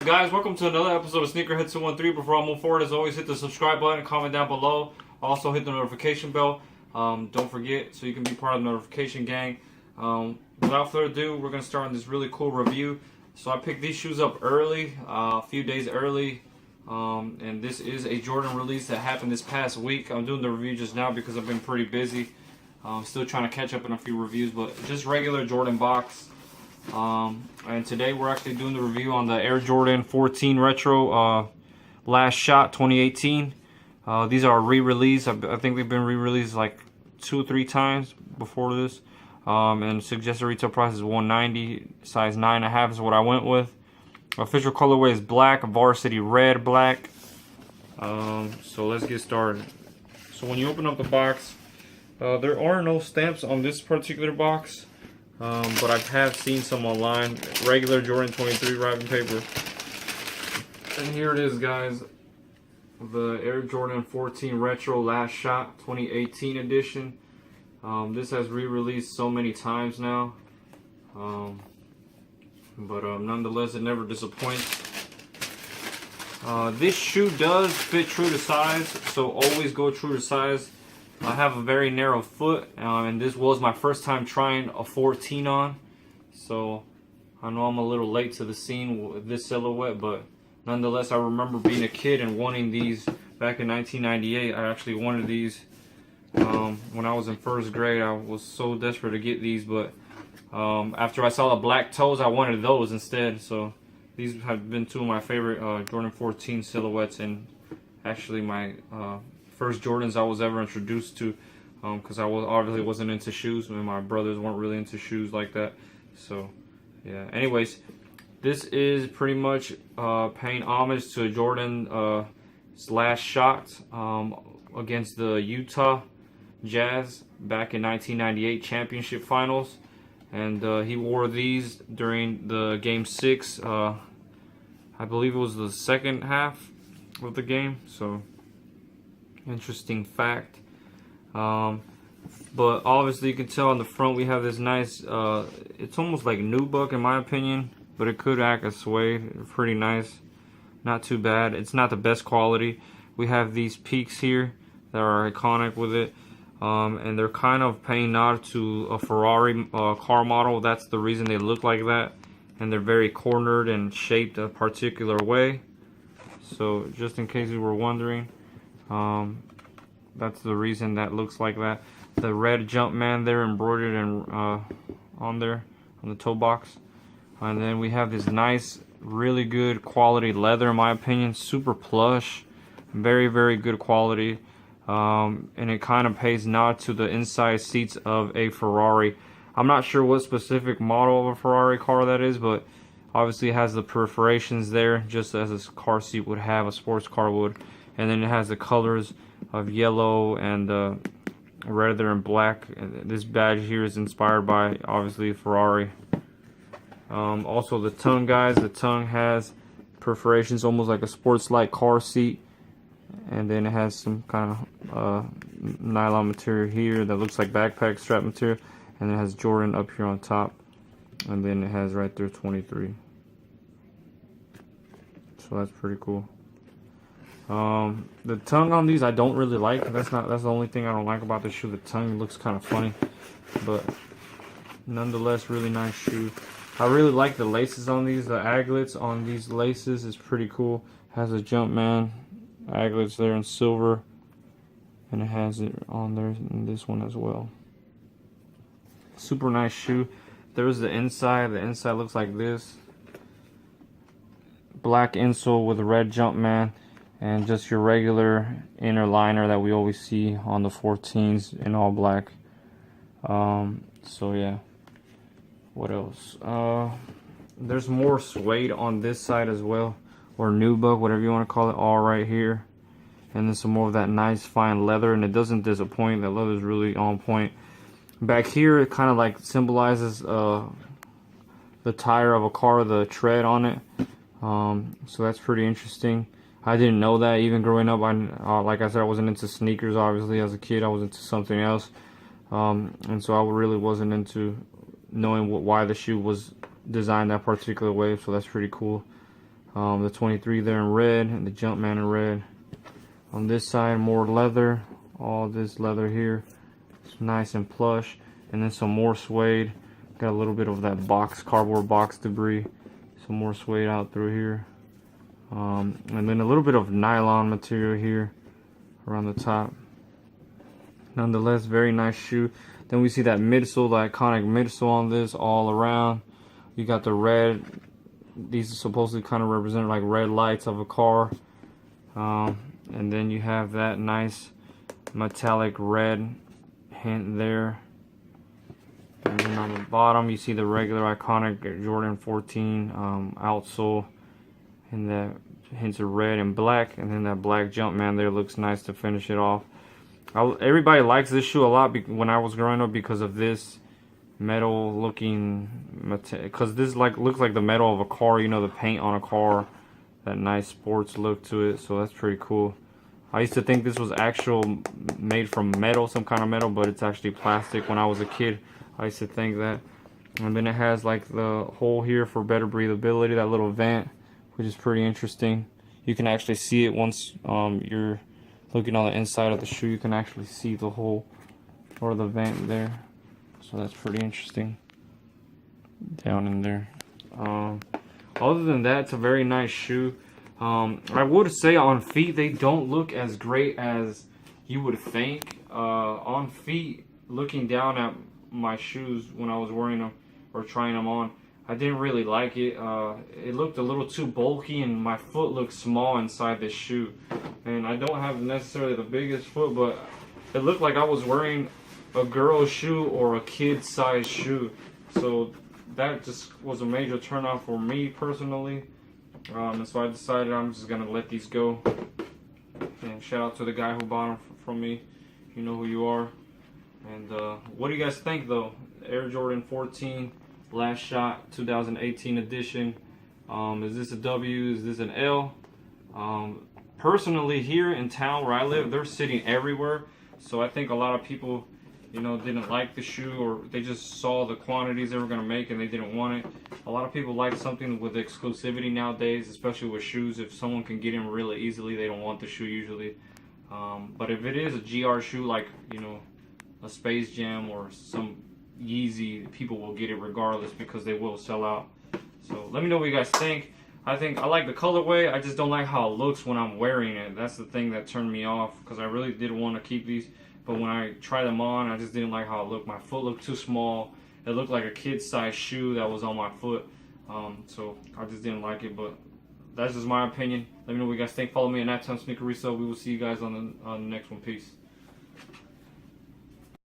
Guys, welcome to another episode of Sneakerhead 213. Before I move forward, as always, hit the subscribe button, comment down below. Also, hit the notification bell. Don't forget, so you can be part of the notification gang. Without further ado, we're going to start on this really cool review. So I picked these shoes up early, a few days early. And this is a Jordan release that happened this past week. I'm doing the review just now because I've been pretty busy. Still trying to catch up on a few reviews, but just regular Jordan box. And today we're actually doing the review on the Air Jordan 14 Retro Last Shot 2018. These are re-released. I think they've been re-released like 2 or 3 times before this. And suggested retail price is $190. Size 9.5 is what I went with. Official colorway is black, varsity red black. So let's get started. So when you open up the box, there are no stamps on this particular box. But I have seen some online. Regular Jordan 23 wrapping paper. And here it is, guys. The Air Jordan 14 Retro Last Shot 2018 edition. This has re-released so many times now. But nonetheless, it never disappoints. This shoe does fit true to size, so always go true to size. I have a very narrow foot, and this was my first time trying a 14 on, so I know I'm a little late to the scene with this silhouette, but nonetheless, I remember being a kid and wanting these back in 1998. I actually wanted these when I was in first grade. I was so desperate to get these, but after I saw the black toes, I wanted those instead. So these have been 2 of my favorite Jordan 14 silhouettes, and actually my first Jordans I was ever introduced to, because I obviously wasn't into shoes, and my brothers weren't really into shoes like that. So yeah, anyways, this is pretty much paying homage to Jordan's last shot against the Utah Jazz back in 1998 championship finals. And he wore these during the game 6. I believe it was the second half of the game. So interesting fact. But obviously you can tell on the front we have this nice, it's almost like nubuck in my opinion, but it could act as suede. Pretty nice, not too bad. It's not the best quality. We have these peaks here that are iconic with it, and they're kind of paying nod to a Ferrari car model. That's the reason they look like that, and they're very cornered and shaped a particular way. So just in case you were wondering, that's the reason that looks like that. The red Jumpman there embroidered and on there on the toe box. And then we have this nice, really good quality leather, in my opinion. Super plush, very, very good quality. And it kind of pays nod to the inside seats of a Ferrari. I'm not sure what specific model of a Ferrari car that is, but obviously it has the perforations there, just as a car seat would have, a sports car would. And then it has the colors of yellow and red and black. And this badge here is inspired by, obviously, Ferrari. Also the tongue, guys, the tongue has perforations almost like a sports-like car seat, and then it has some kind of nylon material here that looks like backpack strap material, and it has Jordan up here on top, and then it has right there 23. So that's pretty cool. The tongue on these I don't really like. That's the only thing I don't like about the shoe. The tongue looks kind of funny, but nonetheless, really nice shoe. I really like the laces on these. The aglets on these laces is pretty cool. Has a Jumpman aglets there in silver, and it has it on there in this one as well. Super nice shoe. There's the inside. The inside looks like this. Black insole with a red Jumpman, and just your regular inner liner that we always see on the 14s in all black. So yeah. What else? There's more suede on this side as well, or nubuck, whatever you want to call it, all right here. And then some more of that nice fine leather, and it doesn't disappoint. That leather is really on point. Back here, it kind of like symbolizes the tire of a car, the tread on it. So that's pretty interesting. I didn't know that even growing up. Like I said, I wasn't into sneakers. Obviously, as a kid, I was into something else, and so I really wasn't into knowing why the shoe was designed that particular way. So that's pretty cool. The 23 there in red and the Jumpman in red. On this side, more leather. All this leather here. It's nice and plush. And then some more suede. Got a little bit of that cardboard box debris. Some more suede out through here. And then a little bit of nylon material here around the top. Nonetheless, very nice shoe. Then we see that midsole, the iconic midsole on this all around. You got the red. These are supposedly kind of represent like red lights of a car. And then you have that nice metallic red hint there. And then on the bottom you see the regular iconic Jordan 14 outsole, and that hints of red and black, and then that black Jumpman there looks nice to finish it off. Everybody likes this shoe a lot when I was growing up because of this metal looking, because this looks like the metal of a car, you know, the paint on a car, that nice sports look to it. So that's pretty cool. I used to think this was made from metal, some kind of metal, but it's actually plastic. When I was a kid, I used to think that. And then it has like the hole here for better breathability, that little vent, which is pretty interesting. You can actually see it once you're looking on the inside of the shoe. You can actually see the hole or the vent there. So that's pretty interesting down in there. Other than that, it's a very nice shoe. I would say on feet they don't look as great as you would think. On feet, looking down at my shoes when I was wearing them or trying them on, I didn't really like it. It looked a little too bulky and my foot looked small inside this shoe. And I don't have necessarily the biggest foot, but it looked like I was wearing a girl's shoe or a kid's size shoe. So that just was a major turnoff for me personally. And so I decided I'm just gonna let these go. And shout out to the guy who bought them from me. You know who you are. And what do you guys think though? Air Jordan 14 Last Shot 2018 edition. Is this a W? Is this an L? Personally, here in town where I live, they're sitting everywhere. So I think a lot of people, you know, didn't like the shoe, or they just saw the quantities they were going to make and they didn't want it. A lot of people like something with exclusivity nowadays, especially with shoes. If someone can get in really easily, they don't want the shoe usually. But if it is a GR shoe, like, you know, a Space Jam or some Yeezy, people will get it regardless because they will sell out. So let me know what you guys think. I like the colorway. I just don't like how it looks when I'm wearing it. That's the thing that turned me off, because I really did want to keep these. But when I tried them on, I just didn't like how it looked. My foot looked too small. It looked like a kid's size shoe that was on my foot. So I just didn't like it. But that's just my opinion. Let me know what you guys think. Follow me on @TimSneakerReso. We will see you guys on the next one. Peace.